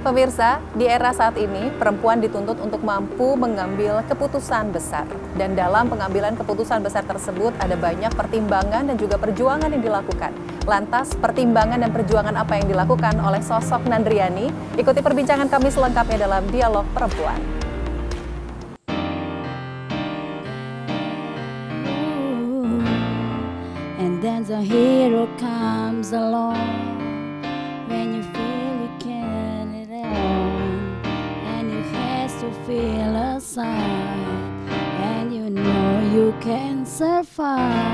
Pemirsa, di era saat ini, perempuan dituntut untuk mampu mengambil keputusan besar. Dan dalam pengambilan keputusan besar tersebut, ada banyak pertimbangan dan juga perjuangan yang dilakukan. Lantas, pertimbangan dan perjuangan apa yang dilakukan oleh sosok Nandriani? Ikuti perbincangan kami selengkapnya dalam Dialog Perempuan. And then the hero comes along when you feel you can't alone, and you have to feel aside, and you know you can survive.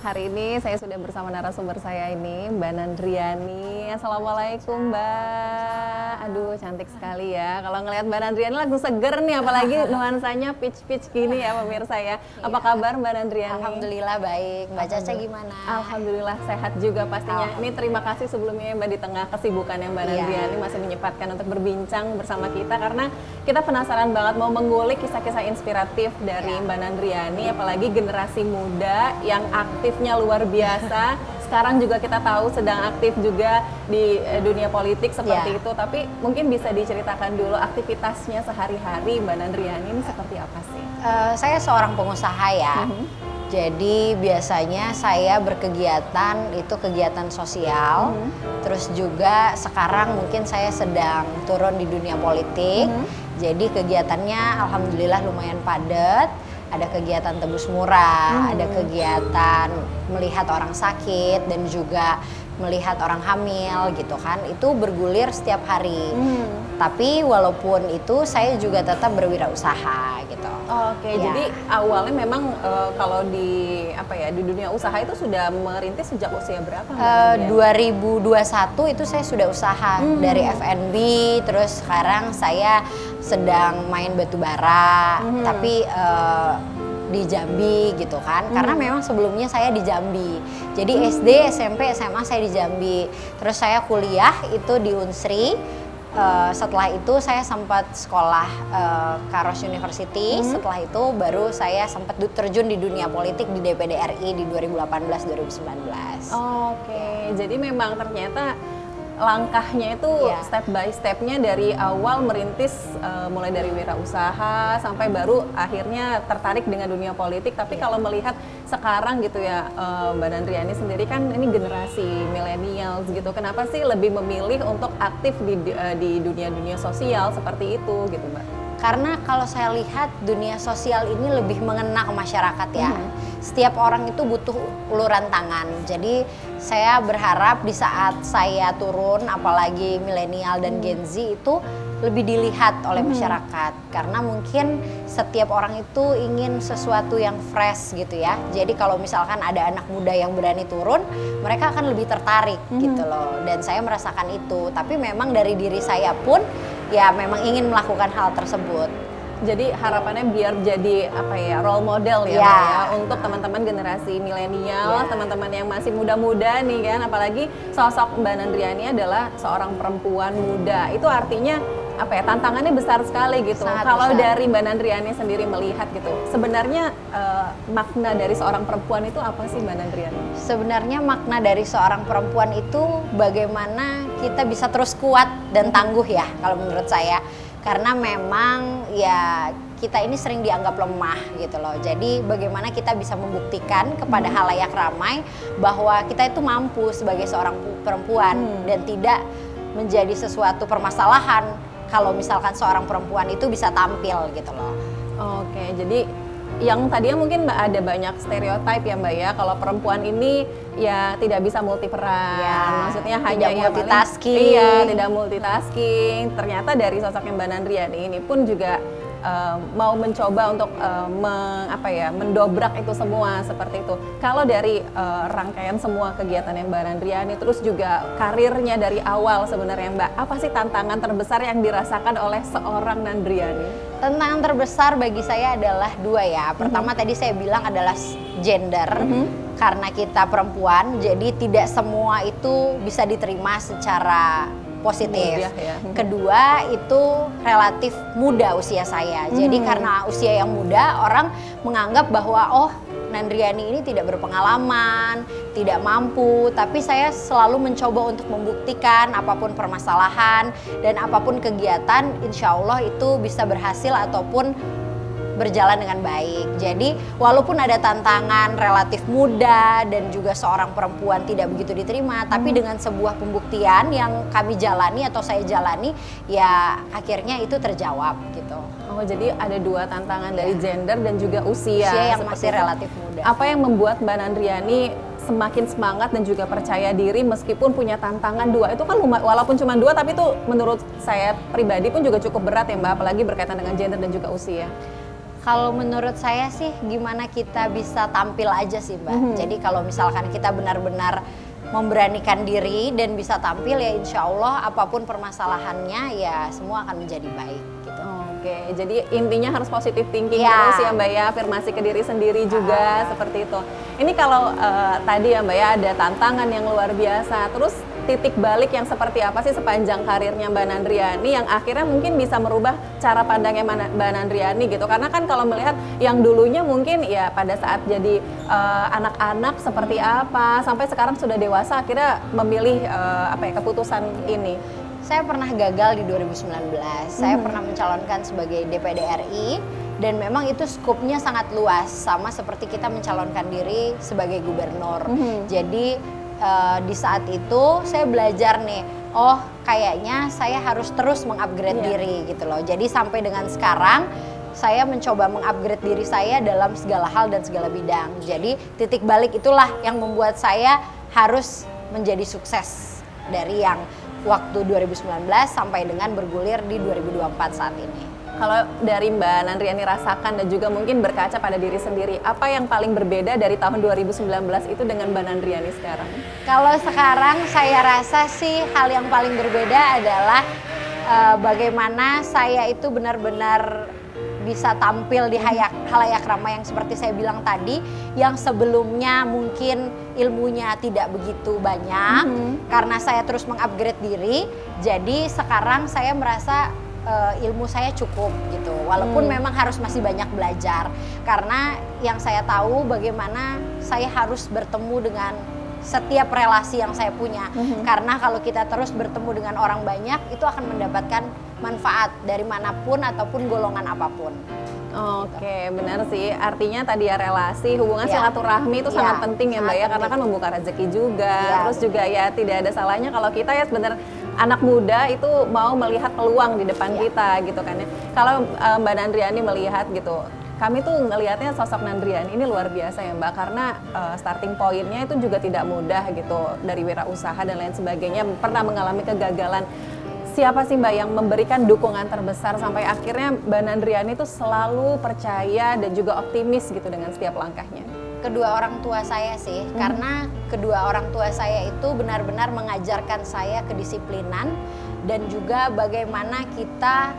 Hari ini saya sudah bersama narasumber saya ini, Mbak Nandriani. Assalamualaikum Mbak. Aduh cantik sekali ya. Kalau ngelihat Mbak Nandriani langsung seger nih, apalagi nuansanya peach-peach gini ya pemirsa ya. Apa kabar Mbak Nandriani? Alhamdulillah baik. Mbak Caca gimana? Alhamdulillah sehat juga pastinya. Ini terima kasih sebelumnya Mbak di tengah kesibukan yang Mbak Nandriani masih menyempatkan untuk berbincang bersama kita, karena kita penasaran banget mau mengulik kisah-kisah inspiratif dari Mbak Nandriani, apalagi generasi muda yang aktifnya luar biasa. Sekarang juga kita tahu sedang aktif juga di dunia politik seperti itu. Tapi mungkin bisa diceritakan dulu aktivitasnya sehari-hari Mbak Nandriani ini seperti apa sih? Saya seorang pengusaha ya. Jadi biasanya saya berkegiatan itu kegiatan sosial. Terus juga sekarang mungkin saya sedang turun di dunia politik. Jadi kegiatannya alhamdulillah lumayan padat. Ada kegiatan tebus murah, ada kegiatan melihat orang sakit dan juga melihat orang hamil gitu kan. Itu bergulir setiap hari. Tapi walaupun itu saya juga tetap berwirausaha gitu. Oke, jadi awalnya memang kalau di di dunia usaha itu sudah merintis sejak usia berapa? 2021 itu saya sudah usaha dari F&B, terus sekarang saya sedang main batu bara, tapi di Jambi gitu kan, karena memang sebelumnya saya di Jambi. Jadi SD, SMP, SMA saya di Jambi. Terus saya kuliah itu di Unsri. Setelah itu saya sempat sekolah Karos University. Setelah itu baru saya sempat terjun di dunia politik di DPD RI di 2018-2019. Oke, jadi memang ternyata langkahnya itu step by stepnya dari awal merintis, mulai dari wirausaha sampai baru akhirnya tertarik dengan dunia politik. Tapi kalau melihat sekarang gitu ya, Mbak Nandriani sendiri kan ini generasi millennials gitu, kenapa sih lebih memilih untuk aktif di dunia sosial seperti itu gitu Mbak? Karena kalau saya lihat dunia sosial ini lebih mengena ke masyarakat ya. Setiap orang itu butuh uluran tangan. Jadi saya berharap di saat saya turun, apalagi milenial dan Gen Z itu lebih dilihat oleh masyarakat. Karena mungkin setiap orang itu ingin sesuatu yang fresh gitu ya. Jadi kalau misalkan ada anak muda yang berani turun, mereka akan lebih tertarik gitu loh. Dan saya merasakan itu. Tapi memang dari diri saya pun ya memang ingin melakukan hal tersebut. Jadi harapannya biar jadi role model ya untuk teman-teman generasi milenial, teman-teman yang masih muda-muda nih kan, apalagi sosok Mbak Nandriani adalah seorang perempuan muda. Itu artinya tantangannya besar sekali gitu. Kalau dari Mbak Nandriani sendiri melihat gitu, sebenarnya makna dari seorang perempuan itu apa sih Mbak Nandriani? Sebenarnya makna dari seorang perempuan itu bagaimana kita bisa terus kuat dan tangguh ya kalau menurut saya. Karena memang ya kita ini sering dianggap lemah gitu loh. Jadi bagaimana kita bisa membuktikan kepada halayak ramai bahwa kita itu mampu sebagai seorang perempuan dan tidak menjadi sesuatu permasalahan kalau misalkan seorang perempuan itu bisa tampil gitu loh. Oke, jadi yang tadinya mungkin ada banyak stereotip ya Mbak ya, kalau perempuan ini ya tidak bisa multiperan, maksudnya hanya multitasking. Tidak multitasking. Ternyata dari sosoknya Mbak Nandriani ini pun juga mau mencoba untuk mendobrak itu semua seperti itu. Kalau dari rangkaian semua kegiatan yang Mbak Nandriani, terus juga karirnya dari awal sebenarnya Mbak, apa sih tantangan terbesar yang dirasakan oleh seorang Nandriani? Tantangan terbesar bagi saya adalah dua ya. Pertama tadi saya bilang adalah gender. Karena kita perempuan, jadi tidak semua itu bisa diterima secara positif. Kedua itu relatif muda usia saya. Jadi karena usia yang muda, orang menganggap bahwa Nandriani ini tidak berpengalaman, tidak mampu, tapi saya selalu mencoba untuk membuktikan apapun permasalahan dan apapun kegiatan, insya Allah itu bisa berhasil ataupun berjalan dengan baik. Jadi walaupun ada tantangan relatif muda dan juga seorang perempuan tidak begitu diterima, tapi dengan sebuah pembuktian yang kami jalani atau saya jalani, ya akhirnya itu terjawab gitu. Oh, jadi ada dua tantangan dari gender dan juga usia Yang masih relatif muda. Apa yang membuat Mbak Nandriani semakin semangat dan juga percaya diri meskipun punya tantangan dua? Itu kan walaupun cuma dua, tapi itu menurut saya pribadi pun juga cukup berat ya Mbak, apalagi berkaitan dengan gender dan juga usia. Kalau menurut saya sih gimana kita bisa tampil aja sih Mbak. Jadi kalau misalkan kita benar-benar memberanikan diri dan bisa tampil, ya insya Allah apapun permasalahannya ya semua akan menjadi baik gitu. Oke, jadi intinya harus positive thinking terus ya Mbak ya, afirmasi ke diri sendiri juga seperti itu. Ini kalau tadi ya Mbak ya ada tantangan yang luar biasa, terus titik balik yang seperti apa sih sepanjang karirnya Mbak Nandriani yang akhirnya mungkin bisa merubah cara pandangnya Mbak Nandriani gitu? Karena kan kalau melihat yang dulunya mungkin ya pada saat jadi anak-anak seperti apa, sampai sekarang sudah dewasa akhirnya memilih keputusan ini. Saya pernah gagal di 2019, saya pernah mencalonkan sebagai DPD RI dan memang itu skupnya sangat luas, sama seperti kita mencalonkan diri sebagai gubernur. Jadi di saat itu saya belajar nih, oh kayaknya saya harus terus mengupgrade diri gitu loh. Jadi sampai dengan sekarang saya mencoba mengupgrade diri saya dalam segala hal dan segala bidang. Jadi titik balik itulah yang membuat saya harus menjadi sukses dari yang waktu 2019 sampai dengan bergulir di 2024 saat ini. Kalau dari Mbak Nandriani rasakan dan juga mungkin berkaca pada diri sendiri, apa yang paling berbeda dari tahun 2019 itu dengan Mbak Nandriani sekarang? Kalau sekarang saya rasa sih hal yang paling berbeda adalah bagaimana saya itu benar-benar bisa tampil di halayak ramai yang seperti saya bilang tadi, yang sebelumnya mungkin ilmunya tidak begitu banyak karena saya terus mengupgrade diri. Jadi sekarang saya merasa ilmu saya cukup gitu, walaupun memang harus masih banyak belajar, karena yang saya tahu bagaimana saya harus bertemu dengan setiap relasi yang saya punya, karena kalau kita terus bertemu dengan orang banyak itu akan mendapatkan manfaat dari manapun ataupun golongan apapun. Oke, benar sih. Artinya tadi ya relasi, hubungan silaturahmi itu sangat penting ya Mbak ya, karena kan membuka rezeki juga. Terus juga ya tidak ada salahnya kalau kita ya sebenarnya anak muda itu mau melihat peluang di depan kita gitu kan ya. Kalau Mbak Nandriani melihat gitu, kami tuh ngelihatnya sosok Nandriani ini luar biasa ya Mbak, karena starting pointnya itu juga tidak mudah gitu, dari wirausaha dan lain sebagainya, pernah mengalami kegagalan. Siapa sih Mbak yang memberikan dukungan terbesar sampai akhirnya Mbak Nandriani itu selalu percaya dan juga optimis gitu dengan setiap langkahnya? Kedua orang tua saya sih, karena kedua orang tua saya itu benar-benar mengajarkan saya kedisiplinan dan juga bagaimana kita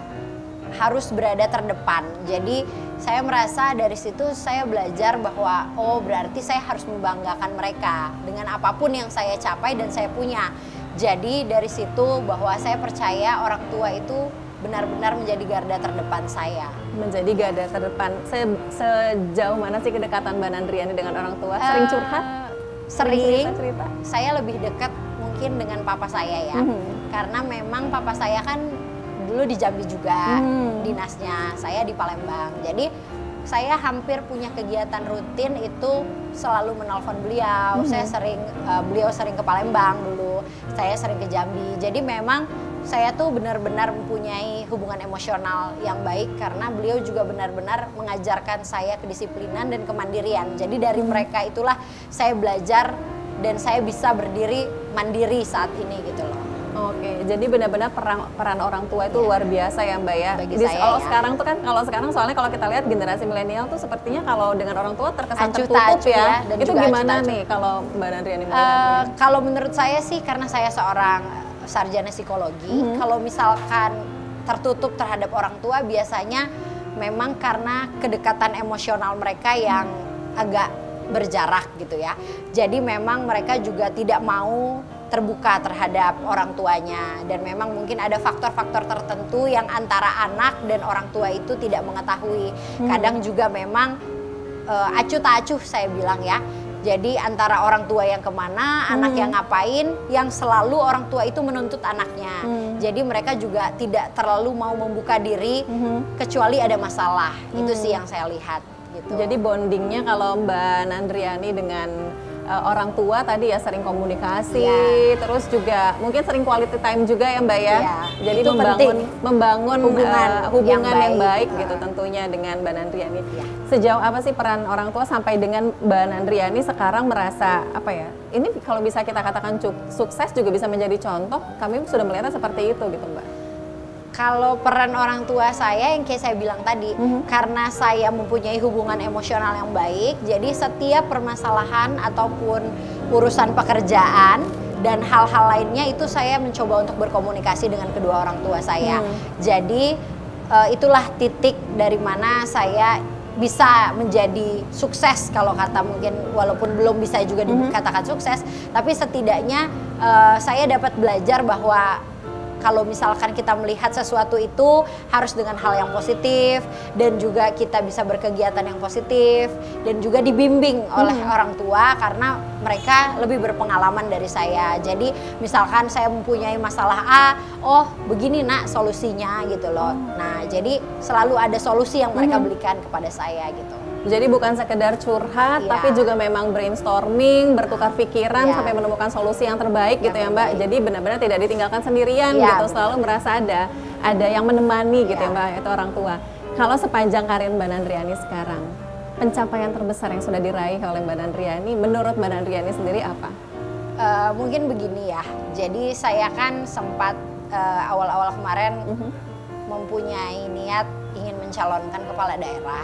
harus berada terdepan. Jadi saya merasa dari situ saya belajar bahwa oh berarti saya harus membanggakan mereka dengan apapun yang saya capai dan saya punya. Jadi dari situ bahwa saya percaya orang tua itu benar-benar menjadi garda terdepan saya. Menjadi garda terdepan. Sejauh mana sih kedekatan Mbak Nandriani dengan orang tua? Sering curhat? Sering. Cerita? Saya lebih dekat mungkin dengan papa saya ya. Karena memang papa saya kan dulu di Jambi juga dinasnya, saya di Palembang. Jadi saya hampir punya kegiatan rutin itu selalu menelpon beliau. Saya sering, beliau sering ke Palembang dulu, saya sering ke Jambi. Jadi memang saya tuh benar-benar mempunyai hubungan emosional yang baik karena beliau juga benar-benar mengajarkan saya kedisiplinan dan kemandirian. Jadi dari mereka itulah saya belajar dan saya bisa berdiri mandiri saat ini gitu loh. Oke, jadi benar-benar peran orang tua itu luar biasa ya Mbak ya. Bagi Jadi saya kalau ya. sekarang tuh kan, kalau sekarang soalnya kalau kita lihat generasi milenial tuh sepertinya kalau dengan orang tua terkesan Acuh tertutup tak acuh ya. dan Itu juga gimana acuh tak nih kalau Mbak Nandriani melihatnya? Kalau menurut saya sih karena saya seorang sarjana psikologi, kalau misalkan tertutup terhadap orang tua biasanya memang karena kedekatan emosional mereka yang agak berjarak gitu ya. Jadi memang mereka juga tidak mau terbuka terhadap orang tuanya dan memang mungkin ada faktor-faktor tertentu yang antara anak dan orang tua itu tidak mengetahui. Kadang juga memang acuh tak acuh saya bilang ya. Jadi antara orang tua yang kemana, anak yang ngapain, yang selalu orang tua itu menuntut anaknya. Jadi mereka juga tidak terlalu mau membuka diri kecuali ada masalah. Itu sih yang saya lihat. Gitu. Jadi bondingnya kalau Mbak Nandriani dengan orang tua tadi ya sering komunikasi, terus juga mungkin sering quality time juga ya Mbak ya. Jadi membangun hubungan yang baik gitu tentunya dengan Mbak Nandriani. Sejauh apa sih peran orang tua sampai dengan Mbak Nandriani sekarang merasa apa ya? Ini kalau bisa kita katakan sukses juga bisa menjadi contoh. Kami sudah melihatnya seperti itu gitu Mbak. Kalau peran orang tua saya yang kayak saya bilang tadi, karena saya mempunyai hubungan emosional yang baik, jadi setiap permasalahan ataupun urusan pekerjaan dan hal-hal lainnya itu saya mencoba untuk berkomunikasi dengan kedua orang tua saya. Jadi itulah titik dari mana saya bisa menjadi sukses, kalau kata mungkin walaupun belum bisa juga dikatakan sukses, tapi setidaknya saya dapat belajar bahwa kalau misalkan kita melihat sesuatu itu harus dengan hal yang positif, dan juga kita bisa berkegiatan yang positif, dan juga dibimbing oleh orang tua karena mereka lebih berpengalaman dari saya. Jadi misalkan saya mempunyai masalah A, oh begini nak solusinya gitu loh. Nah jadi selalu ada solusi yang mereka berikan kepada saya gitu. Jadi bukan sekedar curhat, tapi juga memang brainstorming, bertukar pikiran sampai menemukan solusi yang terbaik gitu ya Mbak. Jadi benar-benar tidak ditinggalkan sendirian gitu, selalu merasa ada yang menemani gitu ya Mbak, itu orang tua. Kalau sepanjang karir Mbak Nandriani sekarang, pencapaian terbesar yang sudah diraih oleh Mbak Nandriani, menurut Mbak Nandriani sendiri apa? Mungkin begini ya, jadi saya kan sempat awal-awal kemarin mempunyai niat ingin mencalonkan kepala daerah.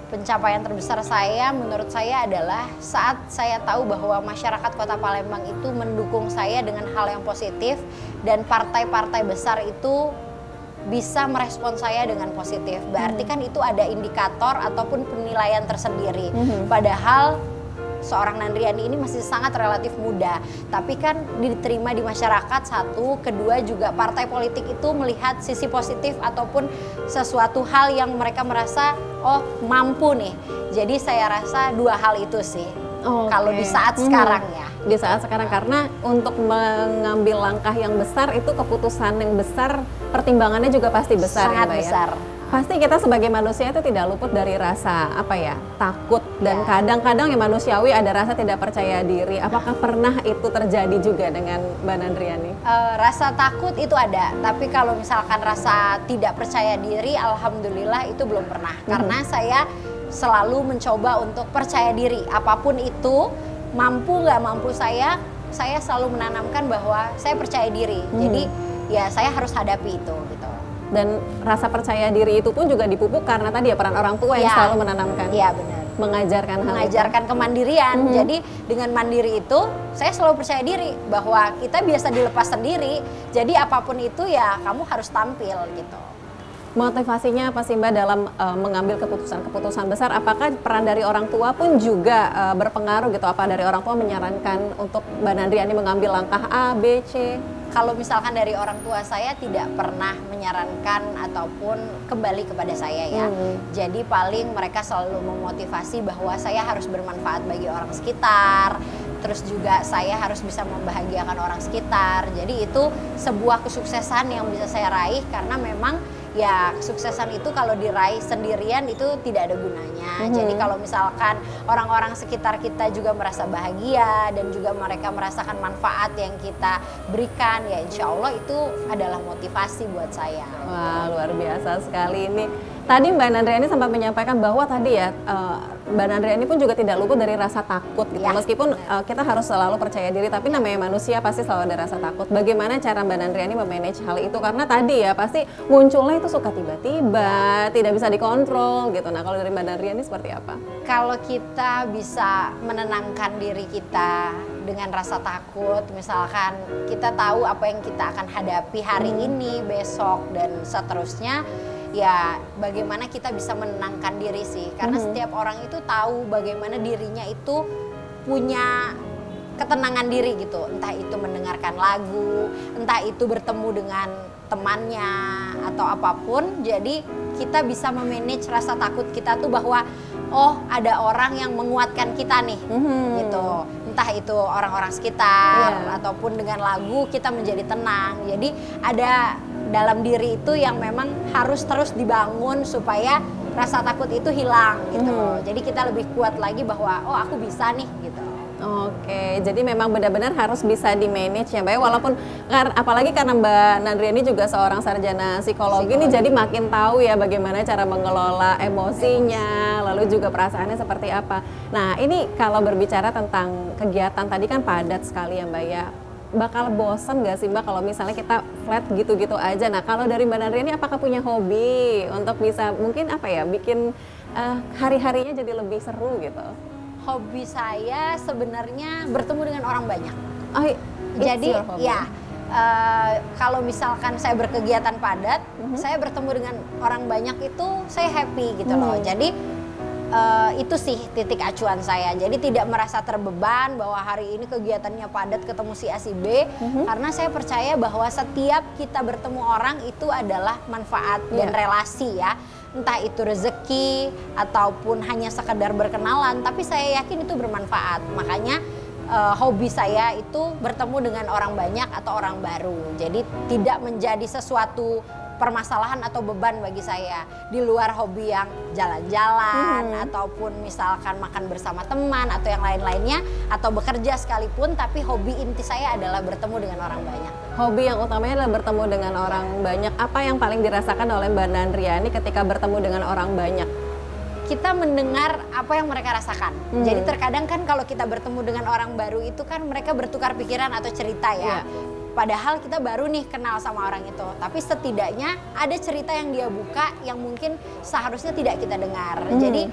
Pencapaian terbesar saya menurut saya adalah saat saya tahu bahwa masyarakat Kota Palembang itu mendukung saya dengan hal yang positif, dan partai-partai besar itu bisa merespon saya dengan positif. Berarti kan itu ada indikator ataupun penilaian tersendiri. Padahal seorang Nandriani ini masih sangat relatif muda, tapi kan diterima di masyarakat satu, kedua juga partai politik itu melihat sisi positif ataupun sesuatu hal yang mereka merasa oh mampu nih. Jadi saya rasa dua hal itu sih. Kalau di saat sekarang ya. Di saat sekarang, karena untuk mengambil langkah yang besar itu keputusan yang besar, pertimbangannya juga pasti besar. Sangat ya, Mbak, besar. Ya? Pasti kita sebagai manusia itu tidak luput dari rasa takut, dan kadang-kadang yang manusiawi ada rasa tidak percaya diri. Apakah pernah itu terjadi juga dengan Mbak Nandriani? Rasa takut itu ada, tapi kalau misalkan rasa tidak percaya diri, alhamdulillah itu belum pernah. Karena saya selalu mencoba untuk percaya diri, apapun itu, mampu nggak mampu saya selalu menanamkan bahwa saya percaya diri. Jadi ya saya harus hadapi itu gitu. Dan rasa percaya diri itu pun juga dipupuk karena tadi ya peran orang tua yang selalu menanamkan. Iya benar. Mengajarkan kemandirian. Jadi dengan mandiri itu saya selalu percaya diri bahwa kita biasa dilepas sendiri. Jadi apapun itu ya kamu harus tampil gitu. Motivasinya apa sih Mbak dalam mengambil keputusan-keputusan besar? Apakah peran dari orang tua pun juga berpengaruh gitu? Apa dari orang tua menyarankan untuk Mbak Nandriani mengambil langkah A, B, C? Kalau misalkan dari orang tua saya tidak pernah menyarankan ataupun kembali kepada saya ya. Jadi paling mereka selalu memotivasi bahwa saya harus bermanfaat bagi orang sekitar. Terus juga saya harus bisa membahagiakan orang sekitar. Jadi itu sebuah kesuksesan yang bisa saya raih, karena memang ya kesuksesan itu kalau diraih sendirian itu tidak ada gunanya. Jadi kalau misalkan orang-orang sekitar kita juga merasa bahagia dan juga mereka merasakan manfaat yang kita berikan, ya insya Allah itu adalah motivasi buat saya. Wah, luar biasa sekali ini. Tadi Mbak Nandriani sempat menyampaikan bahwa tadi ya Mbak Nandriani pun juga tidak luput dari rasa takut gitu. Meskipun kita harus selalu percaya diri, tapi namanya manusia pasti selalu ada rasa takut. Bagaimana cara Mbak Nandriani memanage hal itu? Karena tadi ya pasti munculnya itu suka tiba-tiba, tidak bisa dikontrol gitu. Nah, kalau dari Mbak Nandriani seperti apa? Kalau kita bisa menenangkan diri kita dengan rasa takut, misalkan kita tahu apa yang kita akan hadapi hari ini, besok, dan seterusnya, ya bagaimana kita bisa menenangkan diri sih. Karena setiap orang itu tahu bagaimana dirinya itu punya ketenangan diri gitu. Entah itu mendengarkan lagu, entah itu bertemu dengan temannya atau apapun. Jadi kita bisa memanage rasa takut kita tuh bahwa oh ada orang yang menguatkan kita nih, gitu. Entah itu orang-orang sekitar ataupun dengan lagu kita menjadi tenang. Jadi ada dalam diri itu yang memang harus terus dibangun supaya rasa takut itu hilang gitu. Jadi kita lebih kuat lagi bahwa oh aku bisa nih gitu. Oke, jadi memang benar-benar harus bisa di-manage ya Mbak ya, walaupun apalagi karena Mbak Nandriani juga seorang sarjana psikologi nih, jadi makin tahu ya bagaimana cara mengelola emosinya, lalu juga perasaannya seperti apa. Nah ini kalau berbicara tentang kegiatan tadi kan padat sekali ya Mbak ya, bakal bosen gak sih Mbak kalau misalnya kita flat gitu-gitu aja? Nah kalau dari Mbak Nandriani apakah punya hobi untuk bisa mungkin apa ya, bikin hari-harinya jadi lebih seru gitu? Hobi saya sebenarnya bertemu dengan orang banyak. Oh, jadi ya kalau misalkan saya berkegiatan padat, saya bertemu dengan orang banyak itu saya happy gitu loh. Jadi itu sih titik acuan saya. Jadi tidak merasa terbeban bahwa hari ini kegiatannya padat ketemu si A si B, karena saya percaya bahwa setiap kita bertemu orang itu adalah manfaat dan relasi ya. Entah itu rezeki ataupun hanya sekedar berkenalan, tapi saya yakin itu bermanfaat. Makanya hobi saya itu bertemu dengan orang banyak atau orang baru. Jadi tidak menjadi sesuatu permasalahan atau beban bagi saya. Di luar hobi yang jalan-jalan ataupun misalkan makan bersama teman atau yang lain-lainnya atau bekerja sekalipun, tapi hobi inti saya adalah bertemu dengan orang banyak. Hobi yang utamanya adalah bertemu dengan orang banyak. Apa yang paling dirasakan oleh Mbak Nandriani ketika bertemu dengan orang banyak? Kita mendengar apa yang mereka rasakan. Jadi terkadang kan kalau kita bertemu dengan orang baru itu kan mereka bertukar pikiran atau cerita ya. Padahal kita baru nih kenal sama orang itu. Tapi setidaknya ada cerita yang dia buka yang mungkin seharusnya tidak kita dengar. Jadi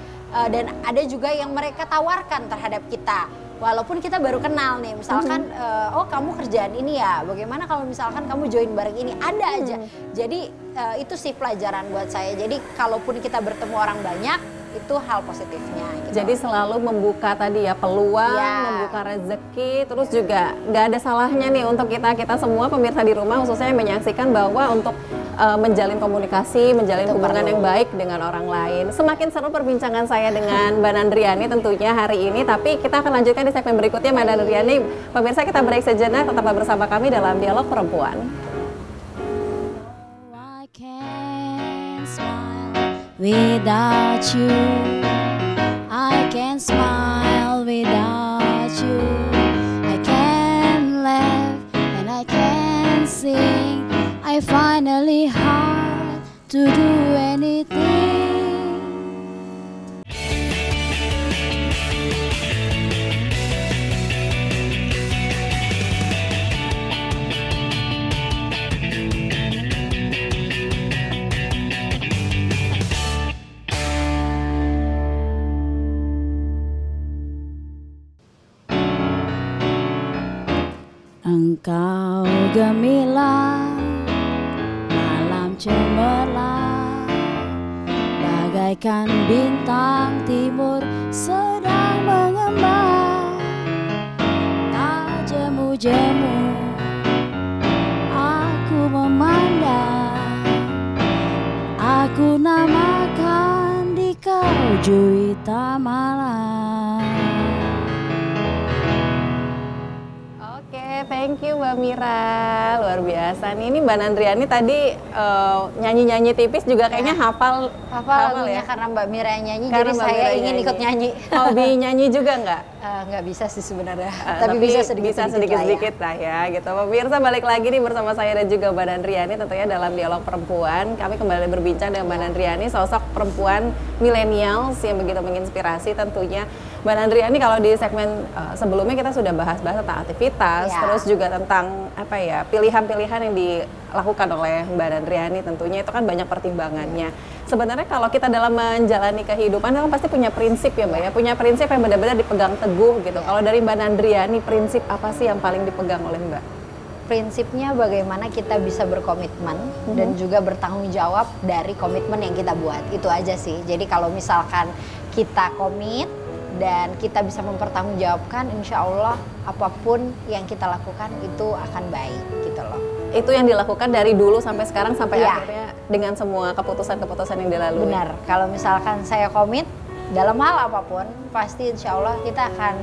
dan ada juga yang mereka tawarkan terhadap kita. Walaupun kita baru kenal nih, misalkan oh kamu kerjaan ini ya, bagaimana kalau misalkan kamu join bareng ini, ada aja. Jadi itu sih pelajaran buat saya. Jadi kalaupun kita bertemu orang banyak, itu hal positifnya gitu. Jadi selalu membuka tadi ya peluang, membuka rezeki, terus juga nggak ada salahnya nih untuk kita semua pemirsa di rumah khususnya yang menyaksikan bahwa untuk menjalin komunikasi, menjalin hubungan yang baik dengan orang lain. Semakin seru perbincangan saya dengan Mbak Nandriani tentunya hari ini, tapi kita akan lanjutkan di segmen berikutnya Mbak Nandriani. Pemirsa kita break sejenak, tetaplah bersama kami dalam Dialog Perempuan. Without you, I can't smile without you. I can't laugh and I can't sing. I finally hard to do anything. Engkau gemilang, malam cemerlang, bagaikan bintang timur sedang mengembang. Tak jemu-jemu aku memandang, aku namakan di kau Juwita Malam. Thank you Mbak Mira, luar biasa nih. Ini Mbak Nandriani tadi nyanyi-nyanyi tipis juga kayaknya hafal lagunya ya? Karena Mbak Mira yang nyanyi, Karena jadi Mbak saya Mira ingin nyanyi. ikut nyanyi. Hobi nyanyi juga nggak? Nggak bisa sih sebenarnya, tapi bisa sedikit-sedikit lah ya gitu. Pemirsa balik lagi nih bersama saya dan juga Mbak Nandriani tentunya dalam Dialog Perempuan. Kami kembali berbincang dengan Mbak Nandriani, sosok perempuan millennials yang begitu menginspirasi tentunya. Mbak Nandriani kalau di segmen sebelumnya kita sudah bahas-bahas tentang aktivitas, terus juga tentang apa ya pilihan-pilihan yang dilakukan oleh Mbak Nandriani, tentunya itu kan banyak pertimbangannya. Sebenarnya kalau kita dalam menjalani kehidupan kan pasti punya prinsip ya Mbak ya, punya prinsip yang benar-benar dipegang teguh gitu. Kalau dari Mbak Nandriani, prinsip apa sih yang paling dipegang oleh Mbak? Prinsipnya bagaimana kita bisa berkomitmen dan juga bertanggung jawab dari komitmen yang kita buat, itu aja sih. Jadi kalau misalkan kita komit dan kita bisa mempertanggungjawabkan, insya Allah apapun yang kita lakukan itu akan baik gitu loh. itu yang dilakukan dari dulu sampai sekarang sampai Iya. akhirnya dengan semua keputusan-keputusan yang dilalui. Benar, kalau misalkan saya komit dalam hal apapun, pasti insya Allah kita akan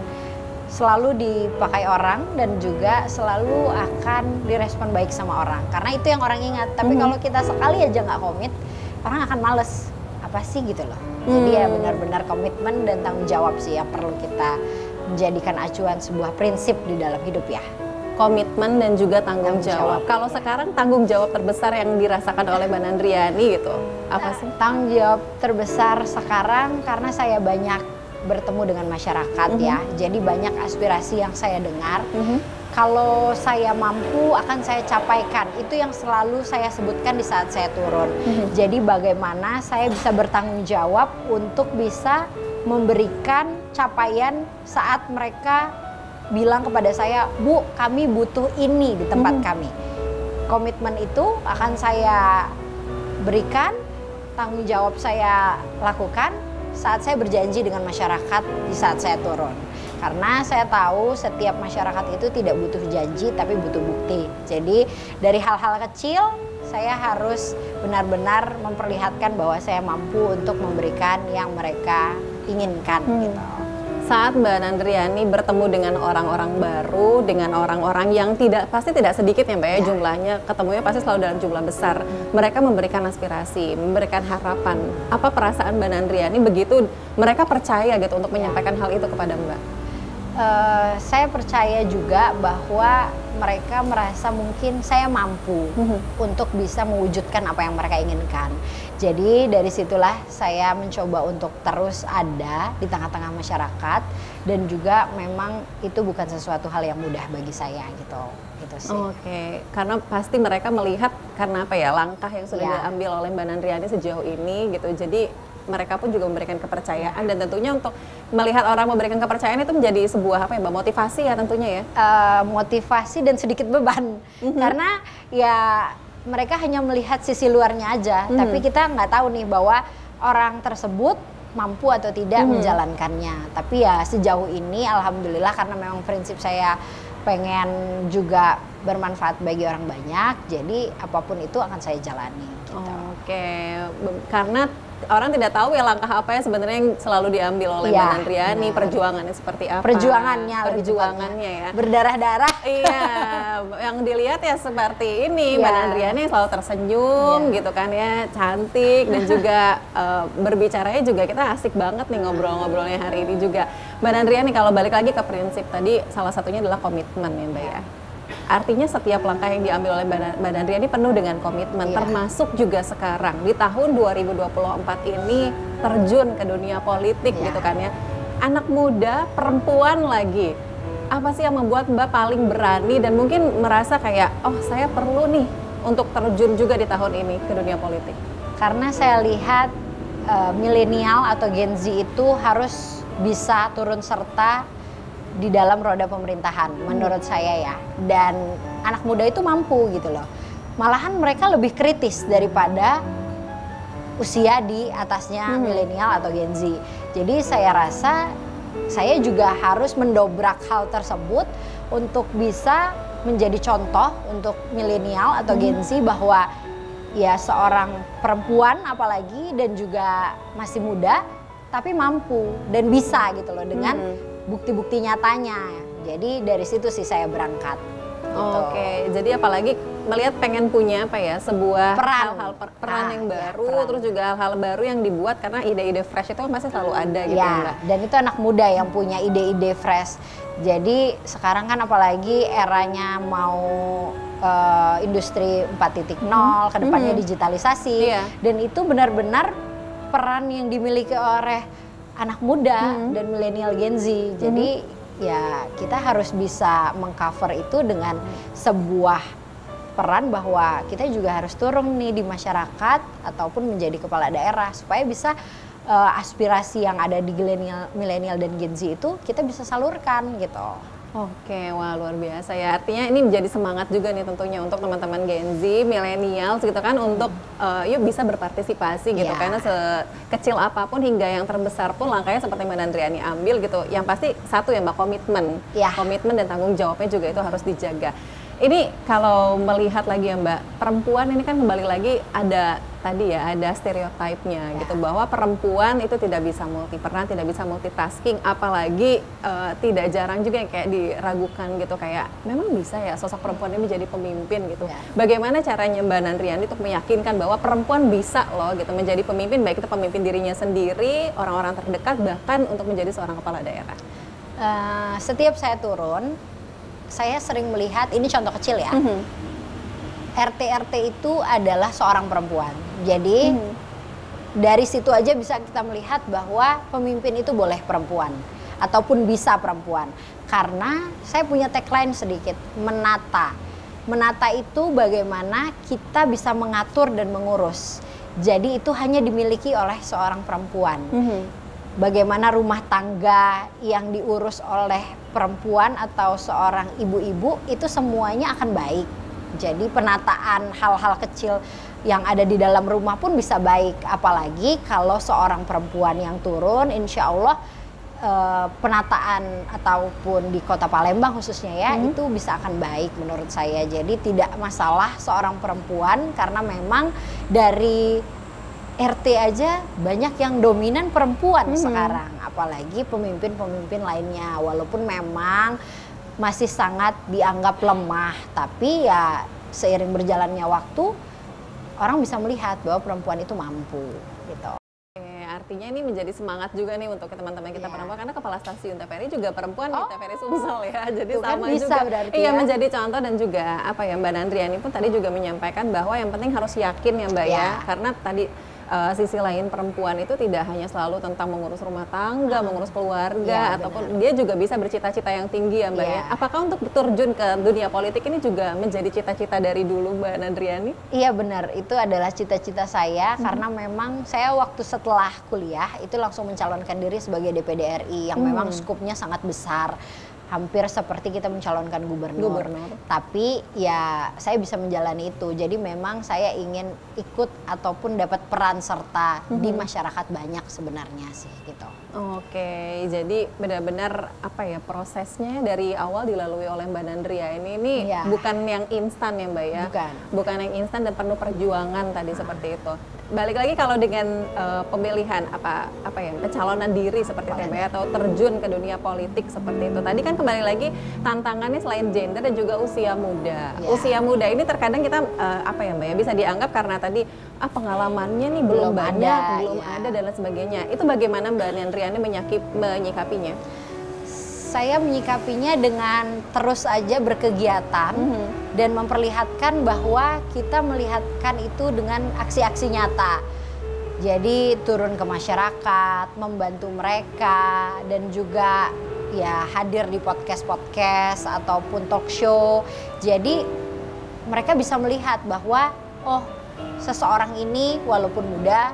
selalu dipakai orang dan juga selalu akan direspon baik sama orang. Karena itu yang orang ingat. Tapi kalau kita sekali aja nggak komit, orang akan males. Apa sih gitu loh. Jadi ya benar-benar komitmen dan tanggung jawab sih yang perlu kita menjadikan acuan sebuah prinsip di dalam hidup ya. Komitmen dan juga tanggung Tanggung jawab. jawab. Kalau sekarang tanggung jawab terbesar yang dirasakan oleh Mbak Nandriani gitu, apa sih? Tanggung jawab terbesar sekarang karena saya banyak bertemu dengan masyarakat ya. Jadi banyak aspirasi yang saya dengar. Kalau saya mampu akan saya capaikan. Itu yang selalu saya sebutkan di saat saya turun. Jadi bagaimana saya bisa bertanggung jawab untuk bisa memberikan capaian saat mereka bilang kepada saya, Bu, kami butuh ini di tempat kami. Komitmen itu akan saya berikan, tanggung jawab saya lakukan saat saya berjanji dengan masyarakat di saat saya turun. Karena saya tahu setiap masyarakat itu tidak butuh janji tapi butuh bukti. Jadi dari hal-hal kecil saya harus benar-benar memperlihatkan bahwa saya mampu untuk memberikan yang mereka inginkan gitu. Saat Mbak Nandriani bertemu dengan orang-orang baru, dengan orang-orang yang pasti tidak sedikit ya Mbak ya, jumlahnya, ketemunya pasti selalu dalam jumlah besar. Mereka memberikan aspirasi, memberikan harapan. Apa perasaan Mbak Nandriani begitu mereka percaya gitu untuk menyampaikan hal itu kepada Mbak? Saya percaya juga bahwa mereka merasa mungkin saya mampu untuk bisa mewujudkan apa yang mereka inginkan. Jadi dari situlah saya mencoba untuk terus ada di tengah-tengah masyarakat dan juga memang itu bukan sesuatu hal yang mudah bagi saya gitu sih. Oke, karena pasti mereka melihat karena apa ya, langkah yang sudah diambil oleh Mbak Nandriani sejauh ini gitu. Jadi mereka pun juga memberikan kepercayaan dan tentunya untuk melihat orang memberikan kepercayaan itu menjadi sebuah apa ya Mbak, motivasi ya tentunya ya. Motivasi dan sedikit beban karena ya mereka hanya melihat sisi luarnya aja, tapi kita nggak tahu nih bahwa orang tersebut mampu atau tidak menjalankannya. Tapi ya sejauh ini alhamdulillah karena memang prinsip saya pengen juga bermanfaat bagi orang banyak, jadi apapun itu akan saya jalani gitu. Oke, karena orang tidak tahu ya langkah apa yang sebenarnya yang selalu diambil oleh Mbak Nandriani, perjuangannya seperti apa? Perjuangannya ya. Berdarah-darah. Iya, yang dilihat ya seperti ini, Mbak Nandriani selalu tersenyum gitu kan ya, cantik dan juga berbicaranya juga kita asik banget nih ngobrol-ngobrolnya hari ini juga. Mbak Nandriani, kalau balik lagi ke prinsip tadi, salah satunya adalah komitmen ya Mbak ya. Artinya setiap langkah yang diambil oleh Mbak Nandriani penuh dengan komitmen, termasuk juga sekarang di tahun 2024 ini terjun ke dunia politik gitu kan ya. Anak muda, perempuan lagi. Apa sih yang membuat Mbak paling berani dan mungkin merasa kayak, oh saya perlu nih untuk terjun juga di tahun ini ke dunia politik? Karena saya lihat milenial atau Gen Z itu harus bisa turun serta di dalam roda pemerintahan menurut saya ya, dan anak muda itu mampu gitu loh, malahan mereka lebih kritis daripada usia di atasnya milenial atau Gen Z. Jadi saya rasa saya juga harus mendobrak hal tersebut untuk bisa menjadi contoh untuk milenial atau Gen Z bahwa ya seorang perempuan apalagi dan juga masih muda tapi mampu dan bisa gitu loh dengan bukti-bukti nyatanya. Jadi dari situ sih saya berangkat. Gitu. Oke, jadi apalagi melihat pengen punya apa ya, sebuah peran yang baru, terus juga hal-hal baru yang dibuat karena ide-ide fresh itu kan pasti selalu ada gitu ya, Mbak. Dan itu anak muda yang punya ide-ide fresh. Jadi sekarang kan apalagi eranya mau industri 4.0, kedepannya digitalisasi, dan itu benar-benar peran yang dimiliki oleh anak muda dan milenial Gen Z. Jadi ya kita harus bisa mengcover itu dengan sebuah peran bahwa kita juga harus turun nih di masyarakat ataupun menjadi kepala daerah supaya bisa aspirasi yang ada di milenial dan Gen Z itu kita bisa salurkan gitu. Oke, wah luar biasa ya. Artinya ini menjadi semangat juga nih tentunya untuk teman-teman Gen Z, milenial gitu kan, untuk yuk bisa berpartisipasi gitu. Karena sekecil apapun hingga yang terbesar pun langkahnya seperti Mbak Nandriani ambil gitu. Yang pasti satu ya Mbak, komitmen. Komitmen dan tanggung jawabnya juga itu harus dijaga. Ini kalau melihat lagi ya Mbak, perempuan ini kan kembali lagi ada tadi ya, ada stereotipnya gitu, bahwa perempuan itu tidak bisa multiperan, tidak bisa multitasking, apalagi tidak jarang juga yang kayak diragukan gitu, kayak memang bisa ya sosok perempuan ini menjadi pemimpin gitu. Bagaimana caranya Mbak Nandriani untuk meyakinkan bahwa perempuan bisa loh gitu menjadi pemimpin, baik itu pemimpin dirinya sendiri, orang-orang terdekat, bahkan untuk menjadi seorang kepala daerah? Setiap saya turun, saya sering melihat, ini contoh kecil ya, RT itu adalah seorang perempuan. Jadi dari situ aja bisa kita melihat bahwa pemimpin itu boleh perempuan ataupun bisa perempuan. Karena saya punya tagline sedikit, menata. Menata itu bagaimana kita bisa mengatur dan mengurus. Jadi itu hanya dimiliki oleh seorang perempuan. Bagaimana rumah tangga yang diurus oleh perempuan atau seorang ibu-ibu itu semuanya akan baik. Jadi penataan hal-hal kecil yang ada di dalam rumah pun bisa baik. Apalagi kalau seorang perempuan yang turun, insya Allah penataan ataupun di Kota Palembang khususnya ya, itu bisa akan baik menurut saya. Jadi tidak masalah seorang perempuan, karena memang dari RT aja banyak yang dominan perempuan sekarang, apalagi pemimpin-pemimpin lainnya, walaupun memang masih sangat dianggap lemah, tapi ya seiring berjalannya waktu orang bisa melihat bahwa perempuan itu mampu gitu. Artinya ini menjadi semangat juga nih untuk teman-teman kita perempuan, karena kepala stasiun TVRI juga perempuan di TVRI Sumsel ya, jadi sama bisa juga. Iya, menjadi contoh. Dan juga apa ya, Mbak Nandriani pun tadi juga menyampaikan bahwa yang penting harus yakin ya Mbak ya, karena tadi sisi lain perempuan itu tidak hanya selalu tentang mengurus rumah tangga, mengurus keluarga, ataupun dia juga bisa bercita-cita yang tinggi ya Mbak ya. Apakah untuk terjun ke dunia politik ini juga menjadi cita-cita dari dulu Mbak Nandriani? Iya benar, itu adalah cita-cita saya, karena memang saya waktu setelah kuliah itu langsung mencalonkan diri sebagai DPD RI yang memang skupnya sangat besar. Hampir seperti kita mencalonkan gubernur. Tapi ya saya bisa menjalani itu. Jadi memang saya ingin ikut ataupun dapat peran serta di masyarakat banyak sebenarnya sih gitu. Oke, jadi benar-benar apa ya, prosesnya dari awal dilalui oleh Mbak Nandria ini bukan yang instan ya Mbak ya. Bukan yang instan dan penuh perjuangan tadi seperti itu. Balik lagi kalau dengan pemilihan apa ya, pencalonan diri seperti itu Mbak ya, atau terjun ke dunia politik seperti itu. Tadi kan kembali lagi tantangannya selain gender dan juga usia muda. Usia muda ini terkadang kita apa ya Mbak ya, bisa dianggap karena tadi pengalamannya nih belum banyak, belum ada dan lain sebagainya. Itu bagaimana Mbak Nandriani menyikapinya? Saya menyikapinya dengan terus aja berkegiatan dan memperlihatkan bahwa kita melihatkan itu dengan aksi-aksi nyata. Jadi turun ke masyarakat, membantu mereka, dan juga ya hadir di podcast-podcast ataupun talk show. Jadi mereka bisa melihat bahwa oh, seseorang ini walaupun muda,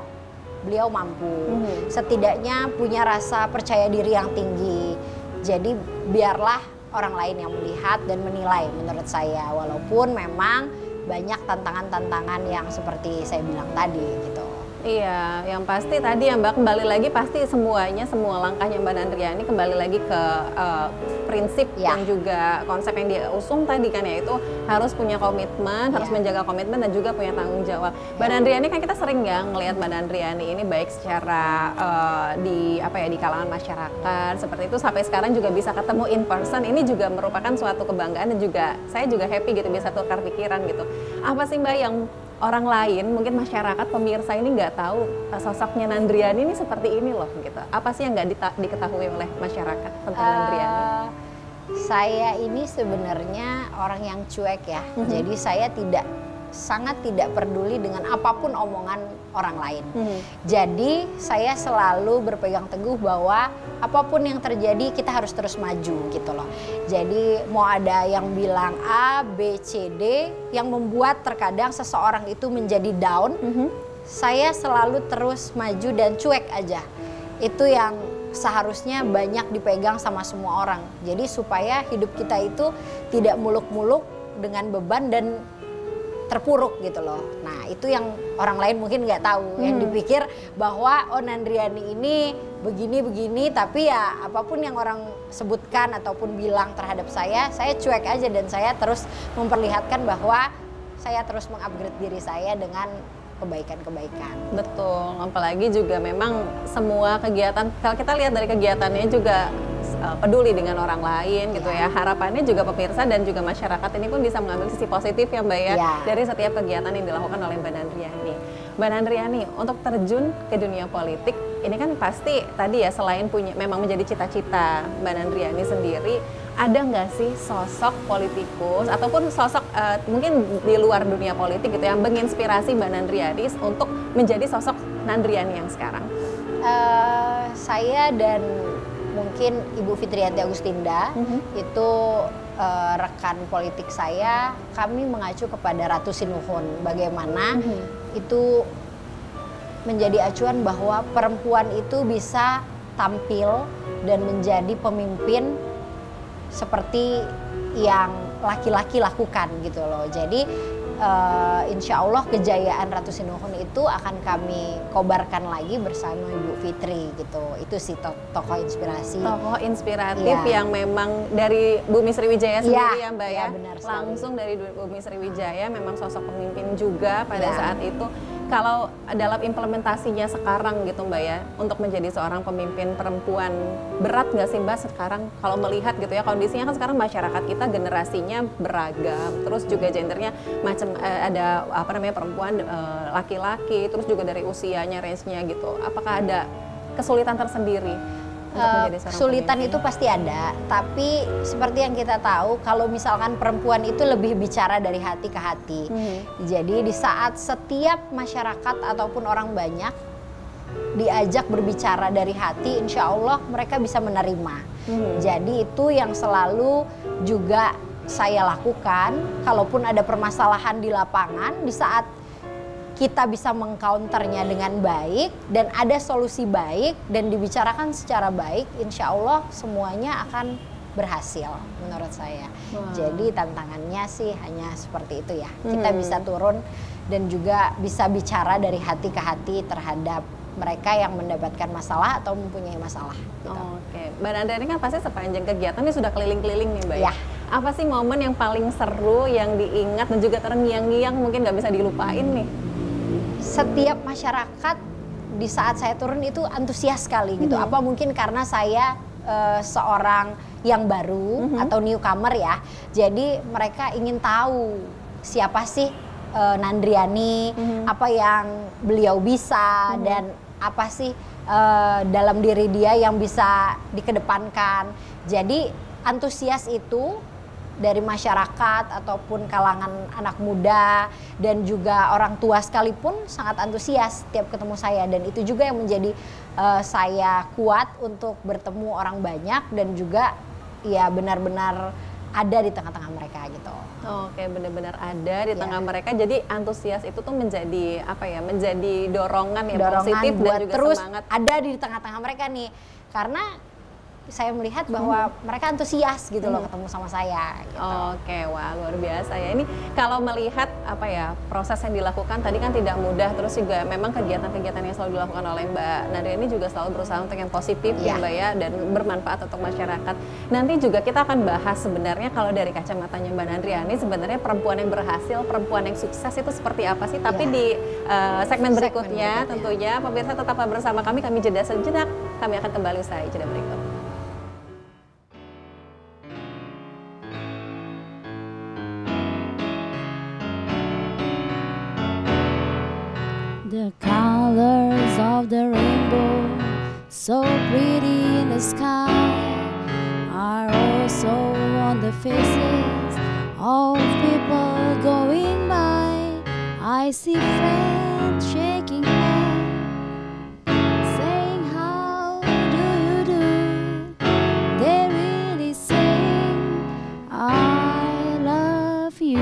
beliau mampu. Setidaknya punya rasa percaya diri yang tinggi. Jadi biarlah orang lain yang melihat dan menilai menurut saya. Walaupun memang banyak tantangan-tantangan yang seperti saya bilang tadi gitu. Iya, yang pasti tadi ya Mbak, kembali lagi pasti semuanya, semua langkahnya Mbak Nandriani kembali lagi ke prinsip dan juga konsep yang diusung tadi kan, yaitu harus punya komitmen, harus menjaga komitmen dan juga punya tanggung jawab. Mbak Nandriani kan kita sering ya ngelihat Mbak Nandriani ini baik secara di apa ya, di kalangan masyarakat seperti itu, sampai sekarang juga bisa ketemu in person. Ini juga merupakan suatu kebanggaan dan juga saya juga happy gitu bisa tukar pikiran gitu. Apa sih Mbak yang orang lain, mungkin masyarakat, pemirsa ini nggak tahu sosoknya Nandriani ini seperti ini loh gitu. Apa sih yang nggak diketahui oleh masyarakat tentang Nandriani? Saya ini sebenarnya orang yang cuek ya. Jadi saya sangat tidak peduli dengan apapun omongan orang lain. Jadi saya selalu berpegang teguh bahwa apapun yang terjadi kita harus terus maju gitu loh. Jadi mau ada yang bilang A, B, C, D yang membuat terkadang seseorang itu menjadi down, saya selalu terus maju dan cuek aja. Itu yang seharusnya banyak dipegang sama semua orang. Jadi supaya hidup kita itu tidak muluk-muluk dengan beban dan terpuruk gitu loh. Nah itu yang orang lain mungkin nggak tahu, yang dipikir bahwa oh Nandriani ini begini-begini, tapi ya apapun yang orang sebutkan ataupun bilang terhadap saya cuek aja dan saya terus memperlihatkan bahwa saya terus mengupgrade diri saya dengan kebaikan-kebaikan. Betul, apalagi juga memang semua kegiatan, kalau kita lihat dari kegiatannya juga peduli dengan orang lain gitu ya. Harapannya juga pemirsa dan juga masyarakat ini pun bisa mengambil sisi positif ya Mbak ya, dari setiap kegiatan yang dilakukan oleh Mbak Nandriani. Mbak Nandriani, untuk terjun ke dunia politik, ini kan pasti tadi ya selain punya memang menjadi cita-cita Mbak Nandriani sendiri, ada nggak sih sosok politikus ataupun sosok mungkin di luar dunia politik gitu yang menginspirasi Mbak Nandriani untuk menjadi sosok Nandriani yang sekarang? Saya dan mungkin Ibu Fitriyanti Agustinda itu rekan politik saya, kami mengacu kepada Ratu Sinuhun. Bagaimana itu menjadi acuan bahwa perempuan itu bisa tampil dan menjadi pemimpin seperti yang laki-laki lakukan gitu loh. Jadi insya Allah kejayaan Ratu Sinuhun itu akan kami kobarkan lagi bersama Ibu Fitri gitu. Itu sih tokoh inspirasi. Tokoh inspiratif yang memang dari Bumi Sriwijaya sendiri ya Mbak ya. Benar langsung dari Bumi Sriwijaya, memang sosok pemimpin juga pada saat itu. Kalau dalam implementasinya sekarang gitu Mbak ya, untuk menjadi seorang pemimpin perempuan, berat nggak sih Mbak sekarang kalau melihat gitu ya, kondisinya kan sekarang masyarakat kita generasinya beragam, terus juga gendernya macam ada apa namanya perempuan, laki-laki, terus juga dari usianya, range-nya gitu. Apakah ada kesulitan tersendiri untuk menjadi seorang kesulitan pemimpin? itu pasti ada, tapi seperti yang kita tahu kalau misalkan perempuan itu lebih bicara dari hati ke hati. Jadi di saat setiap masyarakat ataupun orang banyak diajak berbicara dari hati, insya Allah mereka bisa menerima. Jadi itu yang selalu juga saya lakukan. Kalaupun ada permasalahan di lapangan, di saat kita bisa mengcounternya dengan baik dan ada solusi baik dan dibicarakan secara baik, insya Allah semuanya akan berhasil menurut saya. Jadi tantangannya sih hanya seperti itu ya. Kita bisa turun dan juga bisa bicara dari hati ke hati terhadap mereka yang mendapatkan masalah atau mempunyai masalah. Gitu. Oke, Mbak Nanda ini kan pasti sepanjang kegiatan ini sudah keliling-keliling nih Mbak ya. Ya. Apa sih momen yang paling seru, yang diingat dan juga terngiang-ngiang mungkin nggak bisa dilupain nih? Setiap masyarakat di saat saya turun itu antusias sekali gitu. Apa mungkin karena saya seorang yang baru atau newcomer ya. Jadi mereka ingin tahu siapa sih Nandriani, apa yang beliau bisa dan apa sih dalam diri dia yang bisa dikedepankan. Jadi antusias itu dari masyarakat ataupun kalangan anak muda dan juga orang tua sekalipun sangat antusias setiap ketemu saya, dan itu juga yang menjadi saya kuat untuk bertemu orang banyak dan juga ya benar-benar ada di tengah-tengah mereka gitu. Oke, benar-benar ada di tengah mereka. Jadi antusias itu tuh menjadi apa ya? Menjadi dorongan yang positif buat dan juga terus semangat. ada di tengah-tengah mereka nih. Karena saya melihat bahwa mereka antusias gitu loh ketemu sama saya gitu. Oke, wah luar biasa ya. Ini kalau melihat apa ya, proses yang dilakukan tadi kan tidak mudah, terus juga memang kegiatan-kegiatan yang selalu dilakukan oleh Mbak Nandriani ini juga selalu berusaha untuk yang positif ya Mbak ya, dan bermanfaat untuk masyarakat. Nanti juga kita akan bahas sebenarnya kalau dari kacamatanya Mbak Nandriani sebenarnya perempuan yang berhasil, perempuan yang sukses itu seperti apa sih? Tapi di segmen berikutnya tentunya pemirsa tetaplah bersama kami jeda sejenak. Kami akan kembali usai jeda berikut. The colors of the rainbow, so pretty in the sky, are also on the faces of people going by. I see friends shaking hands, saying how do you do? They really saying I love you.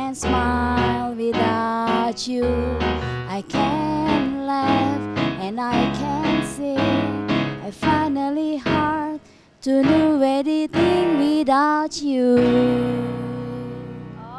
can't smile without you. I can't laugh and I can't sing. I finally hard to do anything without you.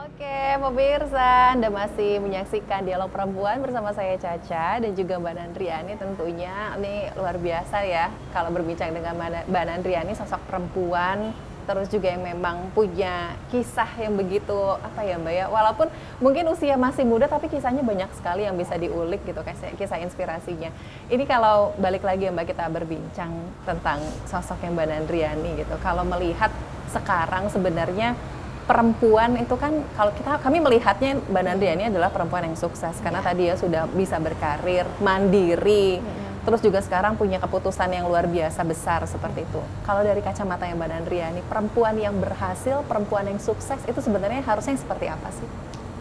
Oke, pemirsa, Anda masih menyaksikan Dialog Perempuan bersama saya Caca dan juga Mbak Nandriani. Tentunya ini luar biasa ya kalau berbincang dengan Mbak Nandriani, sosok perempuan terus juga yang memang punya kisah yang begitu apa ya Mbak ya, walaupun mungkin usia masih muda tapi kisahnya banyak sekali yang bisa diulik gitu, kisah inspirasinya. Ini kalau balik lagi ya Mbak, kita berbincang tentang sosok yang Mbak Nandriani gitu. Kalau melihat sekarang sebenarnya perempuan itu kan, kalau kami melihatnya Mbak Nandriani adalah perempuan yang sukses karena tadi ya sudah bisa berkarir mandiri. Terus juga sekarang punya keputusan yang luar biasa besar seperti itu. Kalau dari kacamata yang Mbak Nandriani, perempuan yang berhasil, perempuan yang sukses itu sebenarnya harusnya seperti apa sih?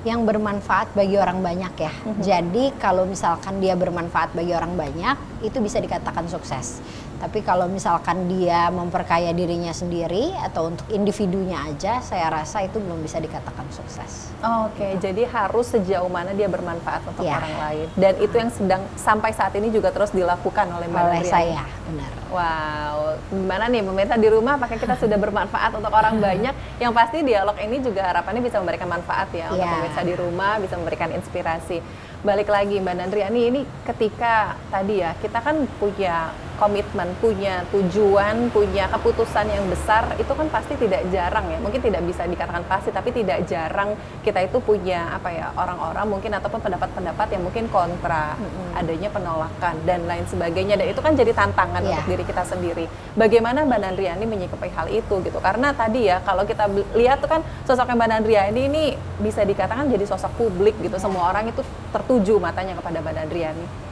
Yang bermanfaat bagi orang banyak ya. Jadi kalau misalkan dia bermanfaat bagi orang banyak, itu bisa dikatakan sukses. Tapi kalau misalkan dia memperkaya dirinya sendiri atau untuk individunya aja, saya rasa itu belum bisa dikatakan sukses. Oke, jadi harus sejauh mana dia bermanfaat untuk orang lain. Dan itu yang sedang sampai saat ini juga terus dilakukan oleh Mbak Nandriani. Saya, benar. Wow, gimana nih pemirsa di rumah, apakah kita sudah bermanfaat untuk orang banyak? Yang pasti dialog ini juga harapannya bisa memberikan manfaat ya untuk pemirsa di rumah, bisa memberikan inspirasi. Balik lagi Mbak Nandriani, ini ketika tadi ya kita kan punya komitmen, punya tujuan, punya keputusan yang besar, itu kan pasti tidak jarang ya, mungkin tidak bisa dikatakan pasti, tapi tidak jarang kita itu punya apa ya, orang-orang mungkin ataupun pendapat-pendapat yang mungkin kontra, adanya penolakan dan lain sebagainya, dan itu kan jadi tantangan untuk diri kita sendiri. Bagaimana Mbak Nandriani menyikapi hal itu gitu? Karena tadi ya kalau kita lihat tuh kan sosoknya Mbak Nandriani ini bisa dikatakan jadi sosok publik gitu, semua orang itu tertuju matanya kepada Mbak Nandriani.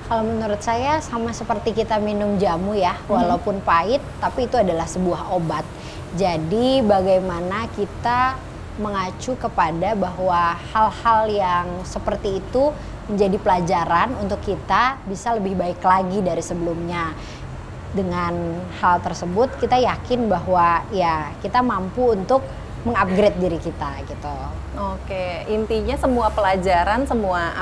Kalau menurut saya sama seperti kita minum jamu ya, walaupun pahit, tapi itu adalah sebuah obat. Jadi bagaimana kita mengacu kepada bahwa hal-hal yang seperti itu menjadi pelajaran untuk kita bisa lebih baik lagi dari sebelumnya. Dengan hal tersebut kita yakin bahwa ya kita mampu untuk mengupgrade diri kita gitu. Oke, intinya semua pelajaran, semua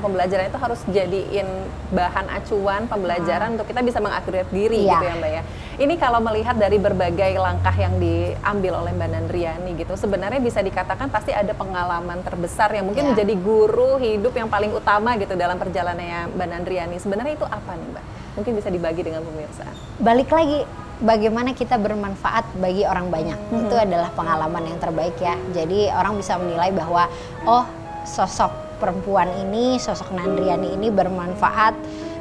pembelajaran itu harus jadiin bahan acuan pembelajaran untuk kita bisa mengupgrade diri gitu ya Mbak ya. Ini kalau melihat dari berbagai langkah yang diambil oleh Mbak Nandriani gitu, sebenarnya bisa dikatakan pasti ada pengalaman terbesar yang mungkin menjadi guru hidup yang paling utama gitu dalam perjalanannya Mbak Nandriani. Sebenarnya itu apa nih Mbak? Mungkin bisa dibagi dengan pemirsa. Balik lagi, bagaimana kita bermanfaat bagi orang banyak, itu adalah pengalaman yang terbaik ya. Jadi orang bisa menilai bahwa oh sosok perempuan ini, sosok Nandriani ini bermanfaat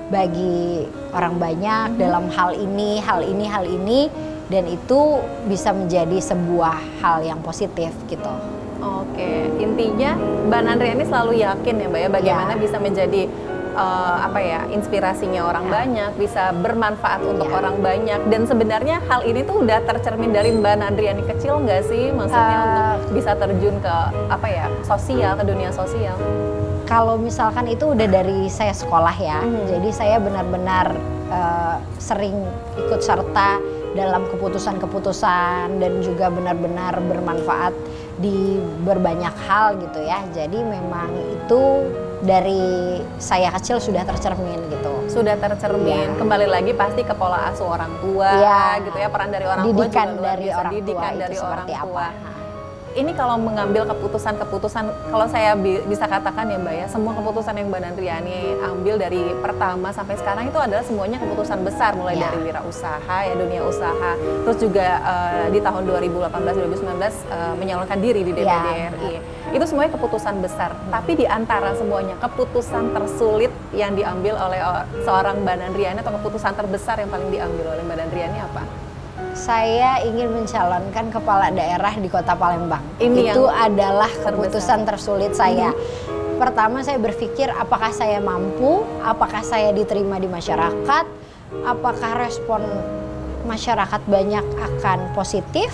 bagi orang banyak dalam hal ini, dan itu bisa menjadi sebuah hal yang positif gitu. Oke, intinya Mbak Nandriani selalu yakin ya Mbak ya bagaimana bisa menjadi inspirasinya orang banyak, bisa bermanfaat untuk orang banyak, dan sebenarnya hal ini tuh udah tercermin dari Mbak Nandriani kecil nggak sih, maksudnya untuk bisa terjun ke sosial, ke dunia sosial? Kalau misalkan itu udah dari saya sekolah ya, jadi saya benar-benar sering ikut serta dalam keputusan-keputusan dan juga benar-benar bermanfaat di berbanyak hal gitu ya. Jadi memang itu dari saya kecil sudah tercermin gitu. Sudah tercermin. Kembali lagi pasti ke pola asuh orang tua gitu ya, peran dari orang tua juga luar biasa, didikan dari orang tua. Ini kalau mengambil keputusan-keputusan, kalau saya bisa katakan ya Mbak ya, semua keputusan yang Mbak Nandriani ambil dari pertama sampai sekarang itu adalah semuanya keputusan besar, mulai dari wirausaha ya, dunia usaha, terus juga di tahun 2018-2019 menyalurkan diri di DPD RI. Itu semuanya keputusan besar, tapi di antara semuanya keputusan tersulit yang diambil oleh seorang Mbak Nandriani atau keputusan terbesar yang paling diambil oleh Mbak Nandriani apa? Saya ingin mencalonkan kepala daerah di Kota Palembang. Itu adalah keputusan tersulit saya. Pertama saya berpikir apakah saya mampu, apakah saya diterima di masyarakat, apakah respon masyarakat banyak akan positif.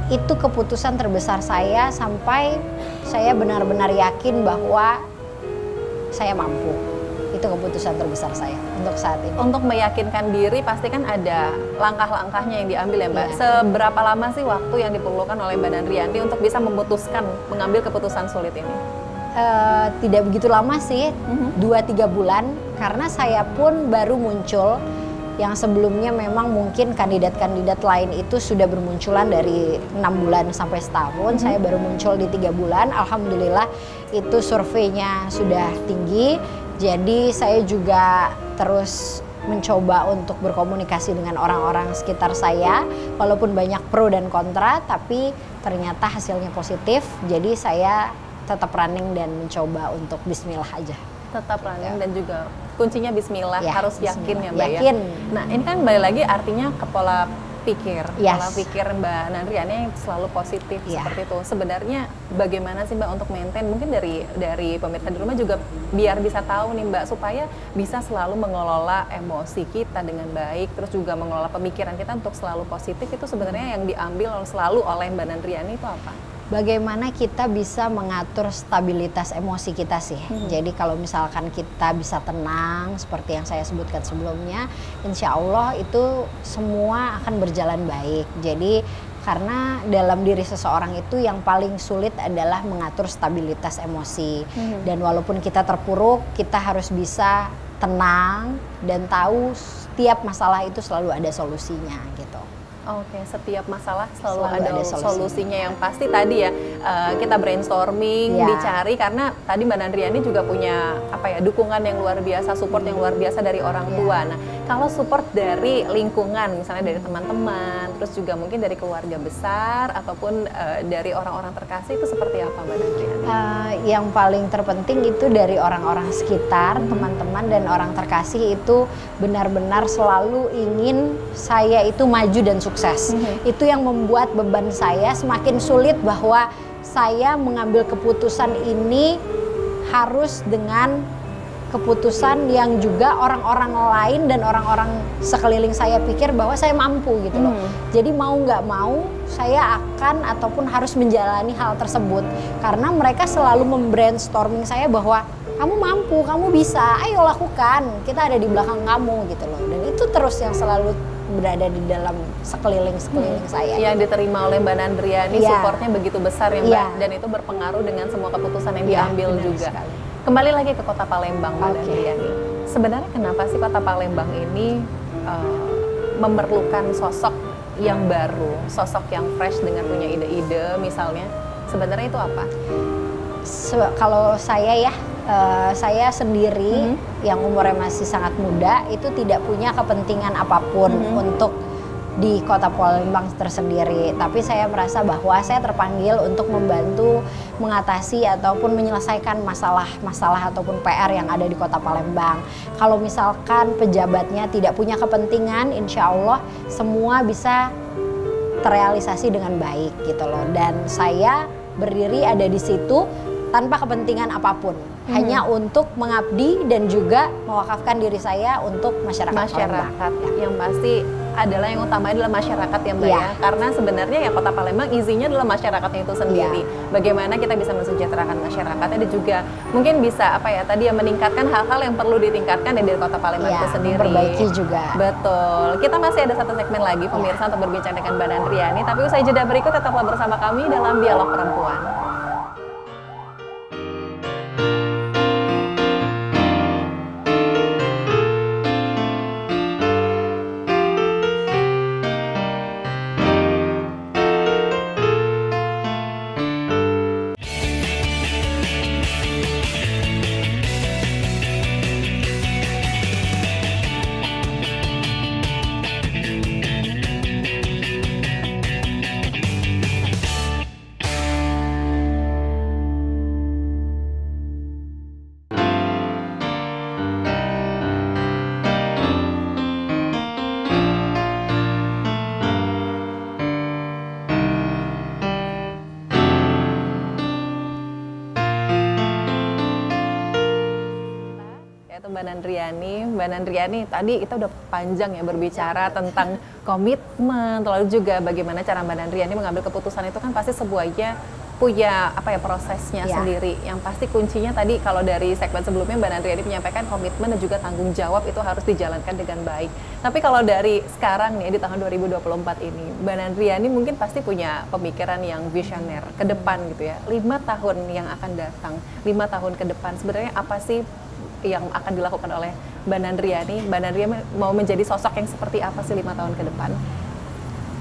Itu keputusan terbesar saya sampai saya benar-benar yakin bahwa saya mampu. itu keputusan terbesar saya untuk saat ini. Untuk meyakinkan diri pasti kan ada langkah-langkahnya yang diambil ya Mbak. Iya. Seberapa lama sih waktu yang diperlukan oleh Mbak Nandriani untuk bisa memutuskan mengambil keputusan sulit ini? Tidak begitu lama sih, 2-3 bulan, karena saya pun baru muncul. Yang sebelumnya memang mungkin kandidat-kandidat lain itu sudah bermunculan dari 6 bulan sampai setahun. Saya baru muncul di 3 bulan. Alhamdulillah itu surveinya sudah tinggi. Jadi saya juga terus mencoba untuk berkomunikasi dengan orang-orang sekitar saya. Walaupun banyak pro dan kontra, tapi ternyata hasilnya positif. Jadi saya tetap running dan mencoba untuk bismillah aja. Tetap running dan juga kuncinya bismillah, Ya, harus yakin bismillah. ya Mbak Yakin. ya. Nah ini kan kembali lagi artinya ke pola pikir, Yes. pola pikir Mbak Nandriani yang selalu positif seperti itu. Sebenarnya bagaimana sih Mbak untuk maintain, mungkin dari pemirsa di rumah juga biar bisa tahu nih Mbak, supaya bisa selalu mengelola emosi kita dengan baik, terus juga mengelola pemikiran kita untuk selalu positif, itu sebenarnya yang diambil selalu oleh Mbak Nandriani itu apa? Bagaimana kita bisa mengatur stabilitas emosi kita sih. Jadi kalau misalkan kita bisa tenang seperti yang saya sebutkan sebelumnya, insya Allah itu semua akan berjalan baik. Jadi karena dalam diri seseorang itu yang paling sulit adalah mengatur stabilitas emosi. Dan walaupun kita terpuruk, kita harus bisa tenang dan tahu setiap masalah itu selalu ada solusinya gitu. Oke, setiap masalah selalu Selalu ada ada solusinya yang pasti tadi ya. Kita brainstorming, Ya. dicari, karena tadi Mbak Nandriani juga punya dukungan yang luar biasa, support yang luar biasa dari orang tua. Nah, kalau support dari lingkungan, misalnya dari teman-teman, terus juga mungkin dari keluarga besar ataupun dari orang-orang terkasih, itu seperti apa Mbak Nandriani? Yang paling terpenting itu dari orang-orang sekitar, teman-teman dan orang terkasih itu benar-benar selalu ingin saya itu maju dan sukses. Itu yang membuat beban saya semakin sulit, bahwa saya mengambil keputusan ini harus dengan keputusan yang juga orang-orang lain dan orang-orang sekeliling saya pikir bahwa saya mampu gitu loh. Jadi mau nggak mau saya akan ataupun harus menjalani hal tersebut, karena mereka selalu membrainstorming saya bahwa kamu mampu, kamu bisa, ayo lakukan, kita ada di belakang kamu gitu loh. Dan itu terus yang selalu berada di dalam sekeliling saya. Yang diterima oleh Mbak Nandriani, Iya. supportnya begitu besar ya Mbak, Iya. dan itu berpengaruh dengan semua keputusan yang Iya, diambil benar juga. sekali. Kembali lagi ke Kota Palembang Mbak Oke. Nandriani. Sebenarnya kenapa sih Kota Palembang ini memerlukan sosok yang baru, sosok yang fresh dengan punya ide-ide misalnya? Sebenarnya itu apa? Kalau saya ya, saya sendiri yang umurnya masih sangat muda itu tidak punya kepentingan apapun untuk di Kota Palembang tersendiri, tapi saya merasa bahwa saya terpanggil untuk membantu mengatasi ataupun menyelesaikan masalah-masalah ataupun PR yang ada di Kota Palembang. Kalau misalkan pejabatnya tidak punya kepentingan, insya Allah semua bisa terrealisasi dengan baik gitu loh. Dan saya berdiri ada di situ tanpa kepentingan apapun, hanya untuk mengabdi dan juga mewakafkan diri saya untuk masyarakat Palembang. Yang pasti adalah yang utama adalah masyarakat ya Mbak Iya. ya, karena sebenarnya ya Kota Palembang isinya adalah masyarakatnya itu sendiri. Bagaimana kita bisa mensejahterakan masyarakatnya dan juga mungkin bisa meningkatkan hal-hal yang perlu ditingkatkan dari Kota Palembang itu sendiri. Memperbaiki juga. Betul. Kita masih ada satu segmen lagi pemirsa untuk berbincang dengan Mbak Nandriani, tapi usai jeda berikut tetaplah bersama kami dalam Dialog Perempuan. Mbak Nandriani, tadi kita udah panjang ya berbicara tentang komitmen, lalu juga bagaimana cara Mbak Nandriani mengambil keputusan itu kan pasti sebuahnya punya apa ya prosesnya Ya. sendiri. Yang pasti kuncinya tadi kalau dari segmen sebelumnya Mbak Nandriani menyampaikan komitmen dan juga tanggung jawab itu harus dijalankan dengan baik. Tapi kalau dari sekarang nih di tahun 2024 ini, Mbak Nandriani mungkin pasti punya pemikiran yang visioner ke depan gitu ya. 5 tahun yang akan datang, 5 tahun ke depan sebenarnya apa sih yang akan dilakukan oleh Mbak Nandriani? Mbak Nandriani mau menjadi sosok yang seperti apa sih 5 tahun ke depan?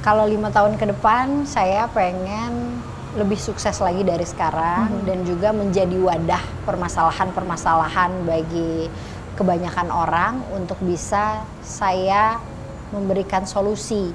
Kalau 5 tahun ke depan saya pengen lebih sukses lagi dari sekarang dan juga menjadi wadah permasalahan-permasalahan bagi kebanyakan orang untuk bisa saya memberikan solusi.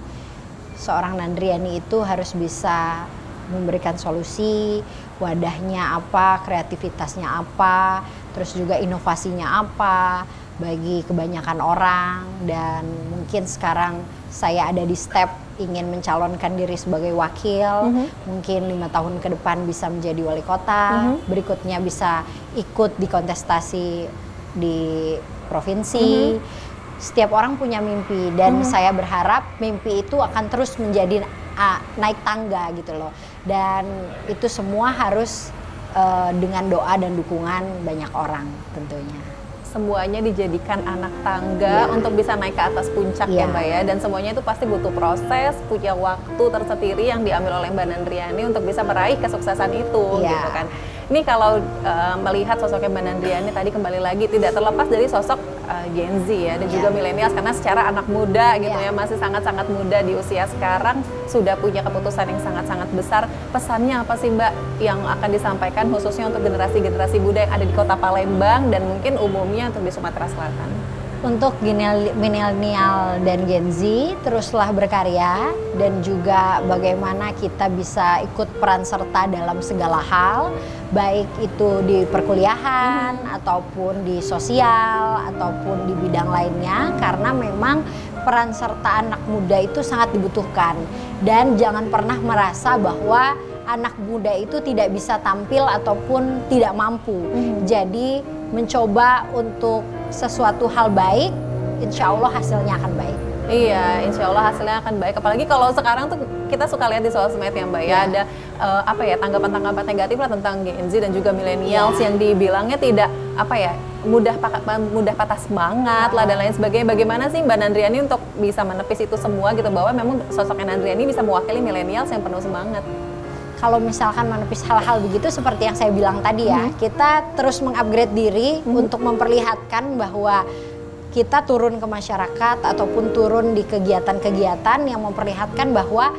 Seorang Nandriani itu harus bisa memberikan solusi, wadahnya apa, kreativitasnya apa, terus juga inovasinya apa bagi kebanyakan orang. Dan mungkin sekarang saya ada di step ingin mencalonkan diri sebagai wakil, mungkin 5 tahun ke depan bisa menjadi wali kota, berikutnya bisa ikut di kontestasi di provinsi. Setiap orang punya mimpi dan saya berharap mimpi itu akan terus menjadi naik tangga gitu loh. Dan itu semua harus dengan doa dan dukungan banyak orang tentunya. Semuanya dijadikan anak tangga untuk bisa naik ke atas puncak ya Mbak ya, dan semuanya itu pasti butuh proses, punya waktu tersendiri yang diambil oleh Mbak Nandriani untuk bisa meraih kesuksesan itu gitu kan. Ini kalau melihat sosoknya Mbak Nandriani tadi kembali lagi tidak terlepas dari sosok Gen Z ya dan juga milenial, karena secara anak muda gitu ya masih sangat-sangat muda di usia sekarang sudah punya keputusan yang sangat-sangat besar. Pesannya apa sih Mbak yang akan disampaikan khususnya untuk generasi-generasi muda yang ada di Kota Palembang dan mungkin umumnya untuk di Sumatera Selatan? Untuk milenial dan Gen Z, teruslah berkarya dan juga bagaimana kita bisa ikut peran serta dalam segala hal, baik itu di perkuliahan ataupun di sosial ataupun di bidang lainnya, karena memang peran serta anak muda itu sangat dibutuhkan. Dan jangan pernah merasa bahwa anak muda itu tidak bisa tampil ataupun tidak mampu. Jadi mencoba untuk sesuatu hal baik, insya Allah hasilnya akan baik. Iya, insya Allah hasilnya akan baik. Apalagi kalau sekarang tuh kita suka lihat di sosmed ya Mbak ya, ada apa ya tanggapan-tanggapan negatif lah tentang Gen Z dan juga millennials yang dibilangnya tidak apa ya mudah patah semangat lah dan lain sebagainya. Bagaimana sih Mbak Nandriani untuk bisa menepis itu semua gitu, bahwa memang sosoknya Nandriani bisa mewakili millennials yang penuh semangat? Kalau misalkan menepis hal-hal begitu seperti yang saya bilang tadi ya, kita terus mengupgrade diri untuk memperlihatkan bahwa kita turun ke masyarakat ataupun turun di kegiatan-kegiatan yang memperlihatkan bahwa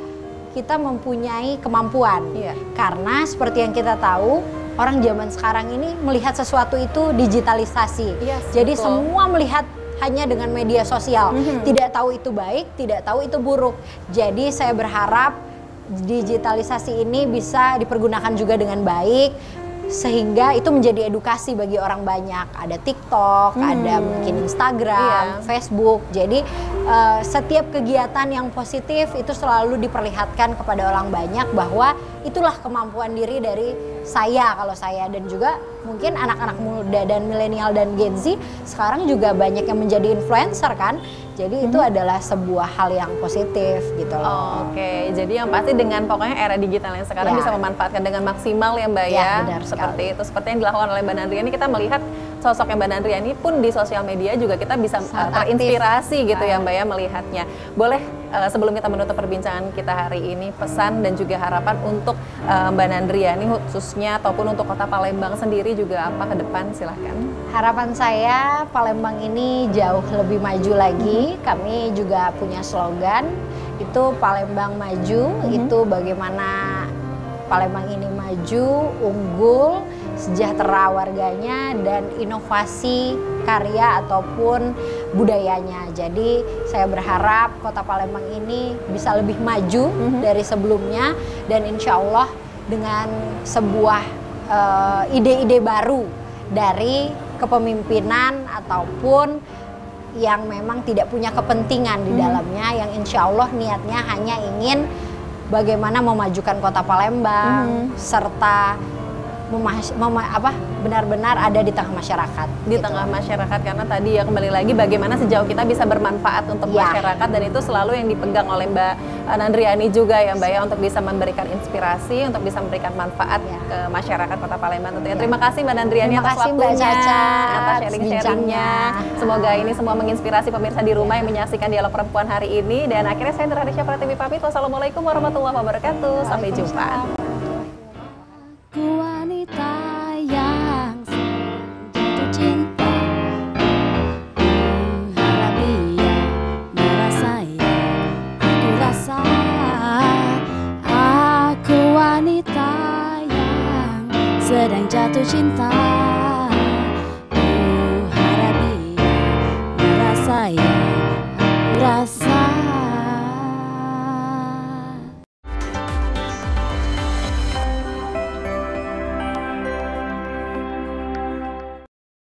kita mempunyai kemampuan. Karena seperti yang kita tahu, orang zaman sekarang ini melihat sesuatu itu digitalisasi. Jadi semua melihat hanya dengan media sosial. Tidak tahu itu baik, tidak tahu itu buruk. Jadi saya berharap digitalisasi ini bisa dipergunakan juga dengan baik, sehingga itu menjadi edukasi bagi orang banyak. Ada TikTok, ada mungkin Instagram, Facebook. Jadi setiap kegiatan yang positif itu selalu diperlihatkan kepada orang banyak bahwa itulah kemampuan diri dari saya, kalau saya, dan juga mungkin anak-anak muda dan milenial dan Gen Z sekarang juga banyak yang menjadi influencer kan. Jadi itu adalah sebuah hal yang positif gitu loh. Oke, jadi yang pasti dengan pokoknya era digital yang sekarang bisa memanfaatkan dengan maksimal ya Mbak ya. Benar seperti itu, seperti yang dilakukan oleh Mbak Nandriani. Kita melihat sosoknya Mbak Nandriani pun di sosial media juga kita bisa terinspirasi gitu ya Mbak ya melihatnya. Boleh sebelum kita menutup perbincangan kita hari ini, pesan dan juga harapan untuk Mbak Nandriani khususnya ataupun untuk Kota Palembang sendiri juga apa ke depan, silahkan. Harapan saya Palembang ini jauh lebih maju lagi. Kami juga punya slogan, itu Palembang Maju. Itu bagaimana Palembang ini maju, unggul, sejahtera warganya, dan inovasi karya ataupun budayanya. Jadi saya berharap Kota Palembang ini bisa lebih maju dari sebelumnya, dan insya Allah dengan sebuah ide-ide baru dari kepemimpinan ataupun yang memang tidak punya kepentingan di dalamnya, yang insya Allah niatnya hanya ingin bagaimana memajukan Kota Palembang serta benar-benar ada di tengah masyarakat. Di gitu. tengah masyarakat, karena tadi ya kembali lagi bagaimana sejauh kita bisa bermanfaat untuk Ya. masyarakat, dan itu selalu yang dipegang oleh Mbak Nandriani juga ya Mbak ya, untuk bisa memberikan inspirasi, untuk bisa memberikan manfaat Ya. ke masyarakat Kota Palembang tentunya. Terima kasih Mbak Nandriani Terima atas kasih, Mbak waktunya, Caca, atas sharing-sharingnya. bincangnya. Semoga ini semua menginspirasi pemirsa di rumah yang menyaksikan Dialog Perempuan hari ini, dan akhirnya saya Indra Harisya Pratiwi pamit. Wassalamualaikum warahmatullahi wabarakatuh. Sampai jumpa. Aku wanita yang sedang jatuh cinta, harap dia merasa yang aku rasa. Aku wanita yang sedang jatuh cinta.